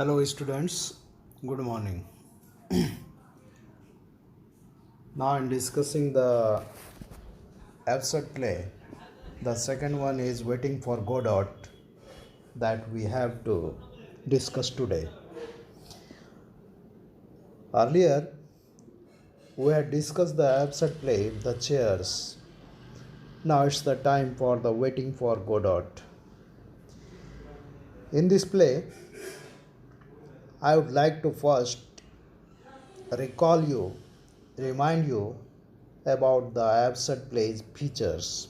Hello students, good morning. Now I'm discussing the abstract play. The second one is Waiting for Godot that we have to discuss today. Earlier we had discussed the abstract play, the chairs. Now it's the time for the Waiting for Godot. In this play, I would like to first remind you about the abstract play's features.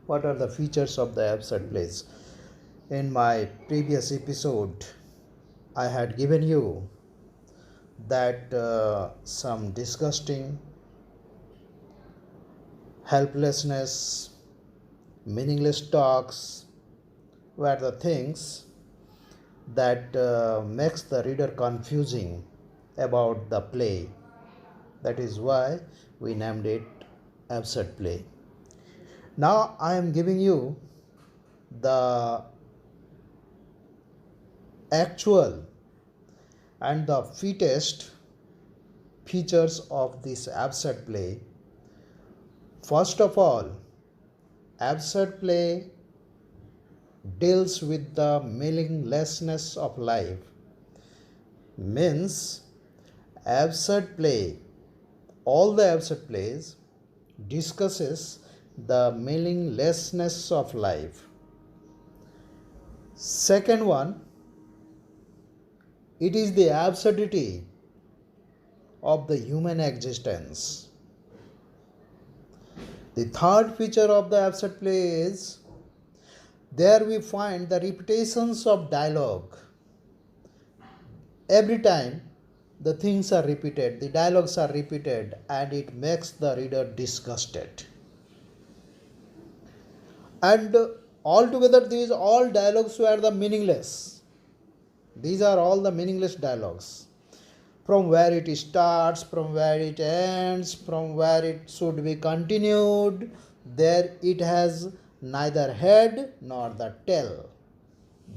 What are the features of the abstract plays? In my previous episode, I had given you that some disgusting, helplessness, meaningless talks were the things that makes the reader confusing about the play. That is why we named it absurd play. Now I am giving you the actual and the fittest features of this absurd play. First of all, absurd play deals with the meaninglessness of life. Means absurd play, all the absurd plays discusses the meaninglessness of life. Second one, it is the absurdity of the human existence. The third feature of the absurd play is there we find the repetitions of dialogue. Every time the things are repeated, the dialogues are repeated, and it makes the reader disgusted. And altogether, these all dialogues were the meaningless. These are all the meaningless dialogues. From where it starts, from where it ends, from where it should be continued, there it has neither head nor the tail.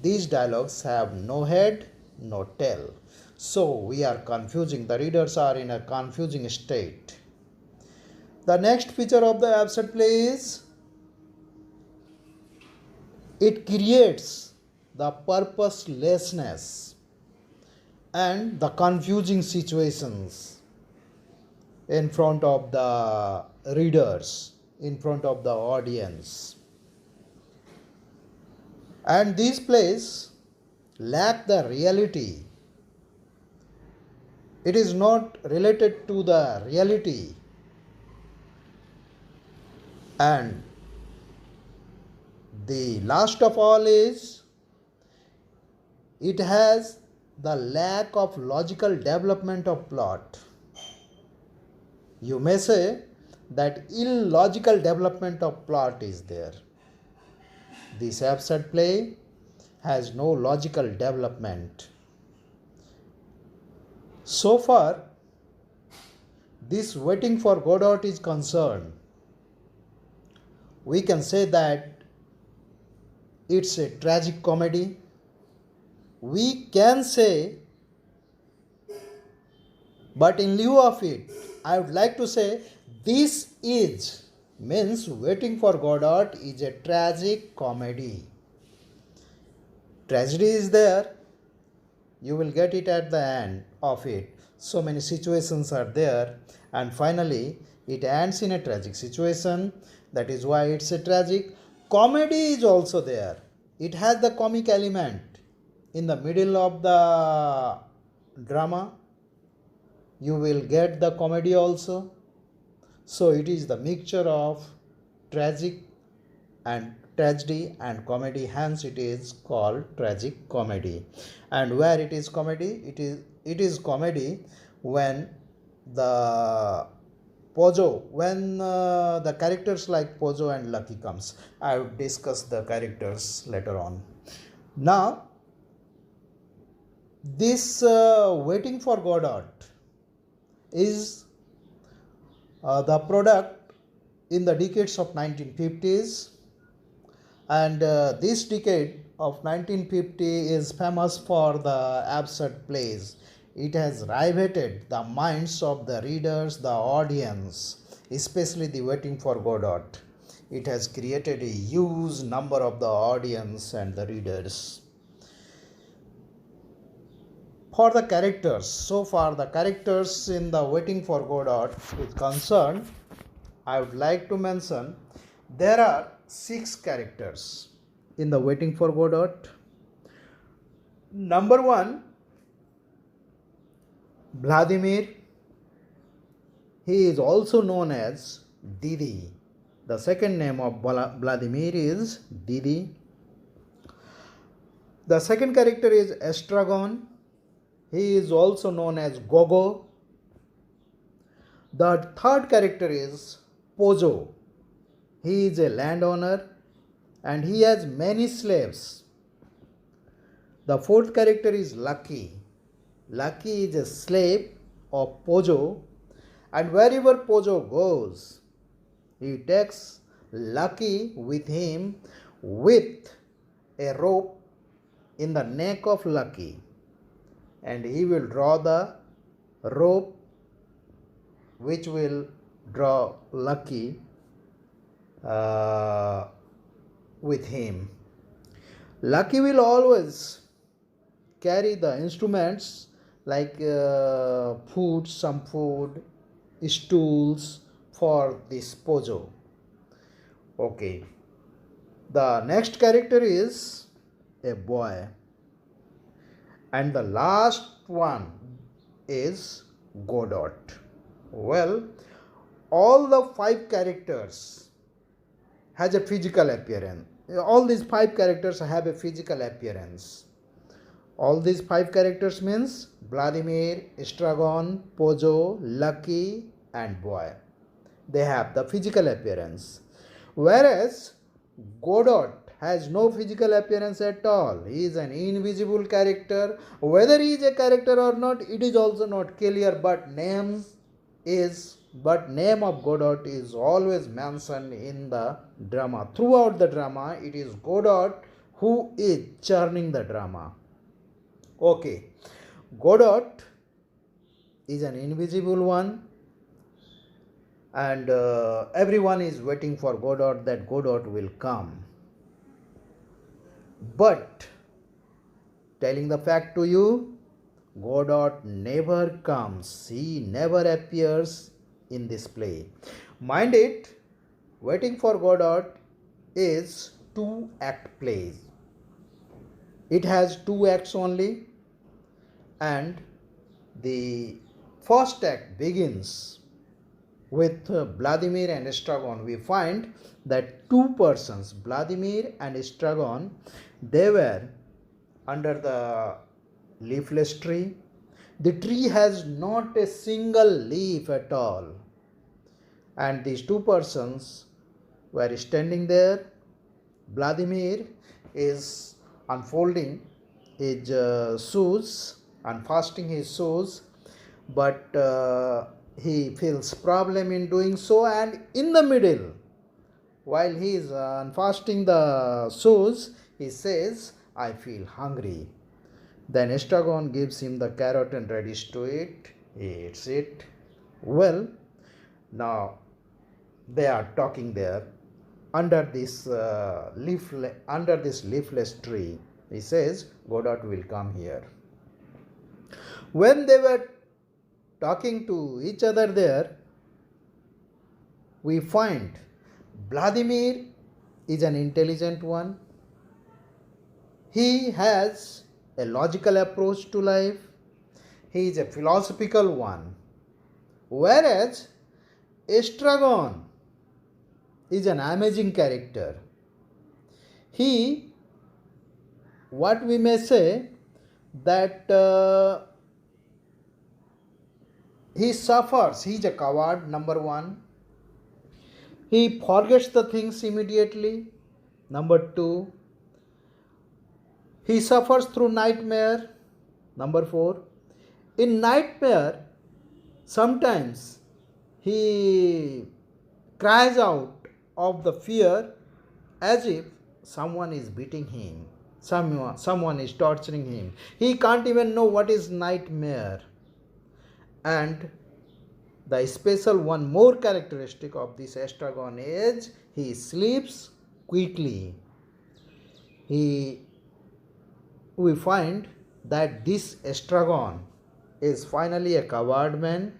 These dialogues have no head, no tail. So we are confusing. The readers are in a confusing state. The next feature of the absurd play is it creates the purposelessness and the confusing situations in front of the readers, in front of the audience. And these plays lack the reality. It is not related to the reality. And the last of all is it has the lack of logical development of plot. You may say that illogical development of plot is there. This absurd play has no logical development. So far, this Waiting for Godot is concerned, we can say that it's a tragic comedy. We can say, but in lieu of it, I would like to say this is means Waiting for Godot is a tragic comedy. Tragedy is there, you will get it at the end of it. So many situations are there, and finally it ends in a tragic situation. That is why it's a tragic. Comedy is also there. It has the comic element in the middle of the drama. You will get the comedy also. So it is the mixture of tragic and tragedy and comedy, hence it is called tragic comedy. And where it is comedy, it is comedy when the the characters like Pojo and Lucky comes. I will discuss the characters later on. Now this Waiting for Godot is the product in the decades of 1950s, and this decade of 1950 is famous for the absurd plays. It has riveted the minds of the readers, the audience, especially the Waiting for Godot. It has created a huge number of the audience and the readers. For the characters, so far the characters in the Waiting for Godot is concerned, I would like to mention there are 6 characters in the Waiting for Godot. Number 1, Vladimir. He is also known as Didi. The second name of Vladimir is Didi. The second character is Estragon. He is also known as Gogo. The third character is Pojo. He is a landowner and he has many slaves. The fourth character is Lucky. Lucky is a slave of Pojo, and wherever Pojo goes, he takes Lucky with him with a rope in the neck of Lucky, and he will draw the rope which will draw Lucky with him. Lucky will always carry the instruments like food, some food, stools for this Pojo. Okay. The next character is a boy. And the last one is Godot. Well, all the 5 characters has a physical appearance. All these 5 characters have a physical appearance. All these 5 characters means Vladimir, Estragon, Pojo, Lucky and Boy. They have the physical appearance. Whereas Godot has no physical appearance at all. He is an invisible character. Whether he is a character or not, it is also not clear, but name of Godot is always mentioned in the drama. Throughout the drama, it is Godot who is churning the drama. Okay, Godot is an invisible one, and everyone is waiting for Godot, that Godot will come. But telling the fact to you, Godot never comes. He never appears in this play. Mind it, Waiting for Godot is 2-act play. It has 2 acts only, and the first act begins with Vladimir and Estragon. We find that 2 persons, Vladimir and Estragon, they were under the leafless tree. The tree has not a single leaf at all, and these 2 persons were standing there. Vladimir is unfolding his shoes, unfastening his shoes, but he feels problem in doing so, and in the middle, while he is unfastening the shoes, he says, I feel hungry. Then Estragon gives him the carrot and radish to eat. He eats it. Well, now they are talking there under this leafless tree. He says, Godot will come here. When they were talking to each other there, we find Vladimir is an intelligent one. He has a logical approach to life. He is a philosophical one. Whereas Estragon is an amazing character. He, what we may say, that he suffers. He is a coward, number 1. He forgets the things immediately, number 2. He suffers through nightmare, number 4. In nightmare, sometimes he cries out of the fear as if someone is beating him. Someone is torturing him. He can't even know what is nightmare. And the special one more characteristic of this estragon is he sleeps quickly. We find that this estragon is finally a coward man.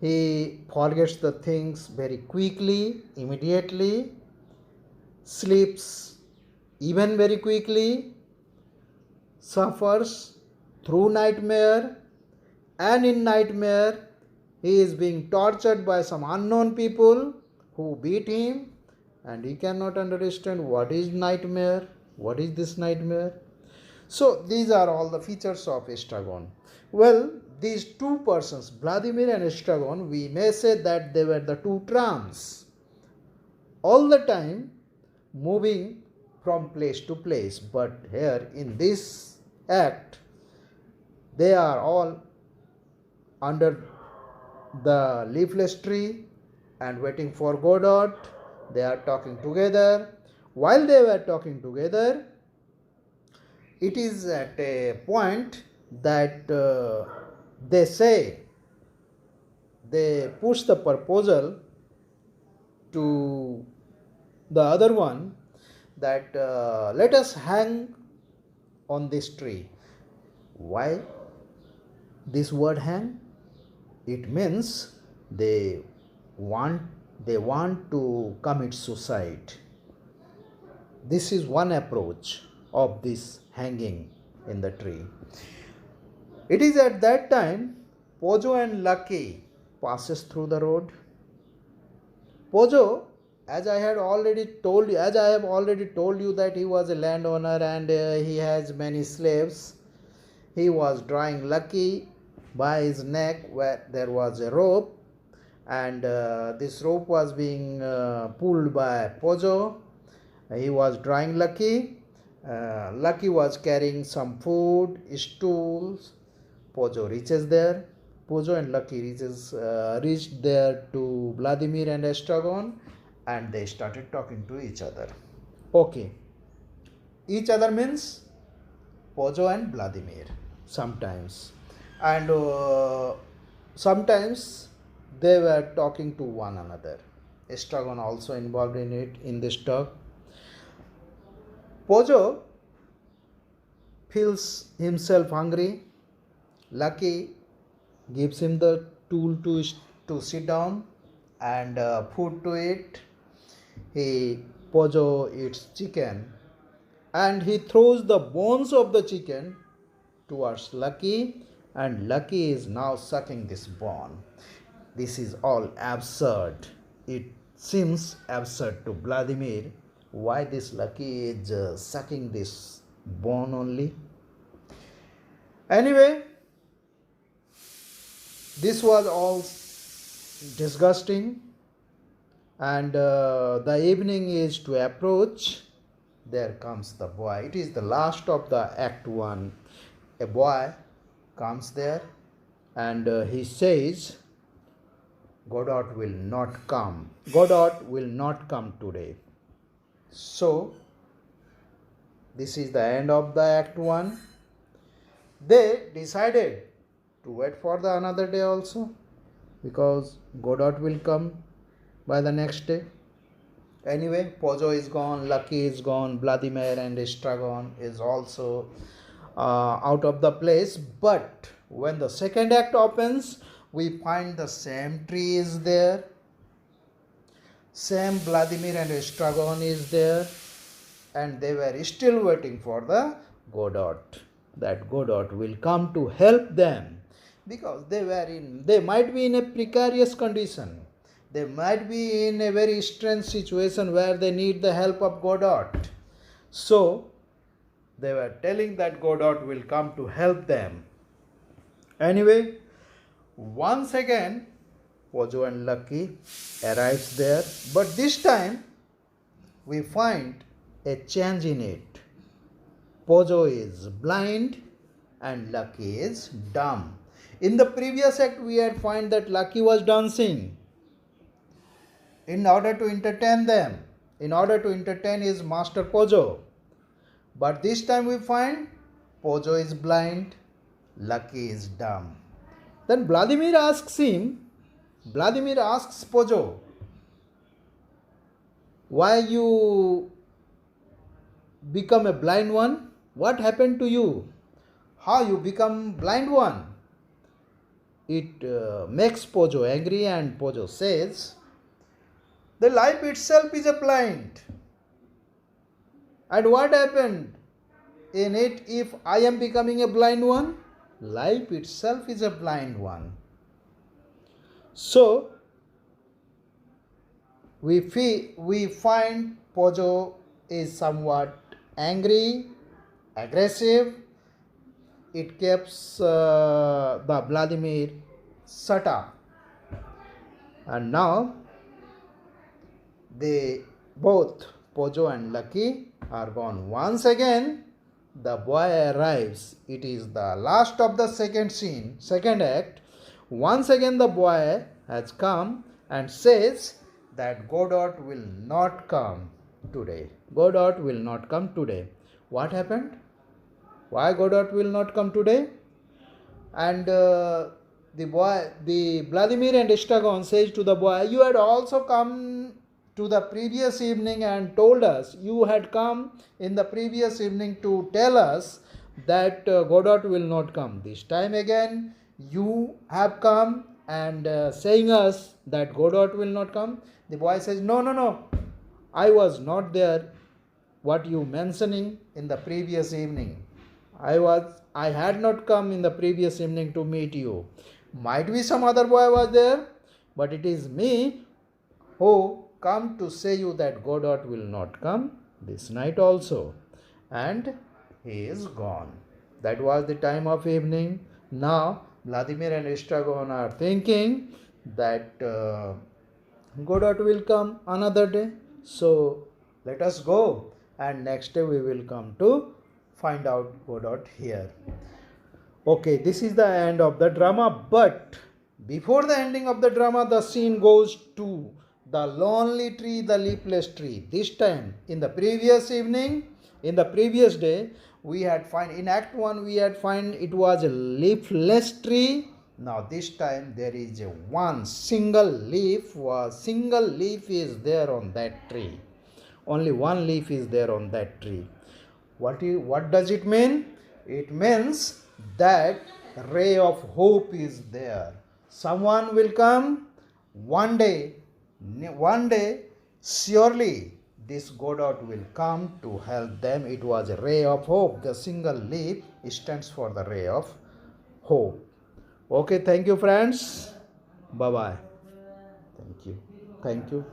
He forgets the things very quickly, immediately, sleeps even very quickly, suffers through nightmare, and in nightmare he is being tortured by some unknown people who beat him, and he cannot understand what is nightmare, what is this nightmare. So these are all the features of estragon. Well, these two persons, Vladimir and estragon, we may say that they were the two trams, all the time moving from place to place. But here in this act, they are all under the leafless tree and waiting for Godot. They are talking together. While they were talking together, it is at a point that they push the proposal to the other one that let us hang on this tree. Why this word hang? It means they want to commit suicide. This is one approach of this hanging in the tree. It is at that time Pojo and Lucky passes through the road. Pojo, as I have already told you that he was a landowner and he has many slaves. He was drawing Lucky by his neck where there was a rope, and this rope was being pulled by Pojo. He was drawing Lucky. Lucky was carrying some food, stools. Pojo reaches there. Pojo and Lucky reached there to Vladimir and estragon, and they started talking to each other. Okay. Each other means Pojo and Vladimir sometimes. And sometimes they were talking to one another. Estragon also involved in it, in this talk. Pojo feels himself hungry. Lucky gives him the tool to sit down and food to eat. Pojo eats chicken and he throws the bones of the chicken towards Lucky, and Lucky is now sucking this bone. This is all absurd. It seems absurd to Vladimir. Why this Lucky is sucking this bone only? Anyway, this was all disgusting, and the evening is to approach. There comes the boy. It is the last of the act 1. A boy comes there and he says, Godot will not come. Godot will not come today. So this is the end of the act 1. They decided to wait for the another day also, because Godot will come by the next day. Anyway, Pojo is gone, Lucky is gone, Vladimir and estragon is also out of the place. But when the second act opens, we find the same tree is there, same Vladimir and estragon is there, and they were still waiting for the Godot, that Godot will come to help them, because they might be in a precarious condition. They might be in a very strange situation where they need the help of Godot. So they were telling that Godot will come to help them. Anyway, once again Pojo and Lucky arrives there, but this time we find a change in it. Pojo is blind and Lucky is dumb. In the previous act we had found that Lucky was dancing in order to entertain them, in order to entertain his master Pojo. But this time we find Pojo is blind, Lucky is dumb. Then Vladimir asks Pojo, why you become a blind one? What happened to you? How you become blind one? It makes Pojo angry, and Pojo says, the life itself is a blind. And what happened in it if I am becoming a blind one? Life itself is a blind one. So, we find Pojo is somewhat angry, aggressive. It keeps the Vladimir shut up. And now they both, Pojo and Lucky, are gone. Once again, the boy arrives. It is the last of the second act. Once again, the boy has come and says that Godot will not come today. Godot will not come today. What happened? Why Godot will not come today? And the Vladimir and Estragon says to the boy, you had also come to the previous evening and told us, you had come in the previous evening to tell us that Godot will not come. This time again, you have come and saying us that Godot will not come. The boy says, no, I was not there. What you mentioning in the previous evening? I had not come in the previous evening to meet you. Might be some other boy was there, but it is me who come to say you that Godot will not come this night also. And he is gone. That was the time of evening. Now Vladimir and Estragon are thinking that Godot will come another day. So let us go, and next day we will come to find out Godot here. Okay, this is the end of the drama, but before the ending of the drama, the scene goes to the lonely tree, the leafless tree. This time, in the previous day, we had find in Act 1 we had find it was a leafless tree. Now this time there is a one single leaf is there on that tree. Only one leaf is there on that tree. What does it mean? It means that ray of hope is there. Someone will come one day, surely this Godot will come to help them. It was a ray of hope. The single leaf stands for the ray of hope. Okay, thank you friends. Bye bye. Thank you.